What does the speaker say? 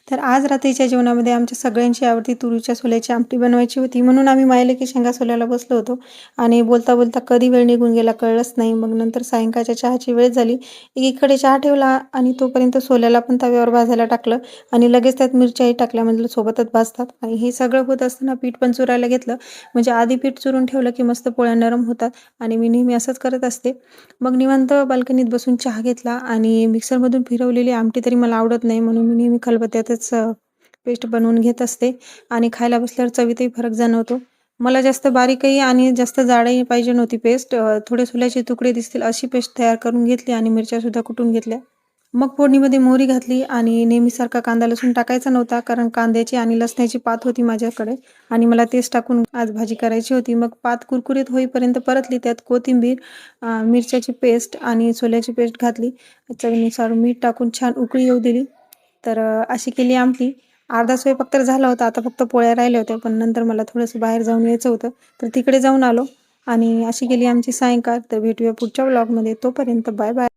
तर आज रात्रीच्या जेवणामध्ये आमच्या सगळ्यांची आवडती तुरीच्या सोल्याची आमटी बनवायची होती, म्हणून आम्ही मायलेकी शेंगा सोलायला बसलो होतो आणि बोलता बोलता कधी वेळ निघून गेला कळलंच नाही. मग नंतर सायंकाळच्या चहाची वेळ झाली. एकीकडे चहा ठेवला आणि तोपर्यंत सोल्याला पण तव्यावर भाजायला टाकलं आणि लगेच त्यात मिरच्याही टाकल्या, म्हटलं सोबतच भाजतात. आणि हे सगळं होत असताना पीठ पण चुरायला घेतलं, म्हणजे आधी पीठ चुरून ठेवलं की मस्त पोळ्या नरम होतात आणि मी नेहमी असंच करत असते. मग निवांत बाल्कनीत बसून चहा घेतला आणि मिक्सरमधून फिरवलेली आमटी तरी मला आवडत नाही, म्हणून मी नेहमी खलबत्त्यातच पेस्ट बनवून घेत असते आणि खायला बसल्यावर चवीतही फरक जाणवतो. मला जास्त बारीकही आणि जास्त जाडही पाहिजे नव्हती पेस्ट. थोडे सोल्याचे तुकडे दिसतील अशी पेस्ट तयार करून घेतली आणि मिरच्यासुद्धा कुटून घेतल्या. मग फोडणीमध्ये मोहरी घातली आणि नेहमीसारखा कांदा लसूण टाकायचा नव्हता, कारण कांद्याची आणि लसणाची पात होती माझ्याकडे आणि मला तेच टाकून आज भाजी करायची होती. मग पात कुरकुरीत होईपर्यंत परतली. त्यात कोथिंबीर, मिरच्याची पेस्ट आणि सोल्याची पेस्ट घातली. चवीनुसार मीठ टाकून छान उकळी येऊ दिली. तर अशी केली आमटी. अर्धा स्वयंपाक तर झाला होता, आता फक्त पोळ्या राहिल्या होत्या. पण नंतर मला थोडंसं बाहेर जाऊन यायचं होतं, तर तिकडे जाऊन आलो आणि अशी केली आमची सायंकाळ. तर भेटूया पुढच्या व्लॉगमध्ये. तोपर्यंत बाय बाय.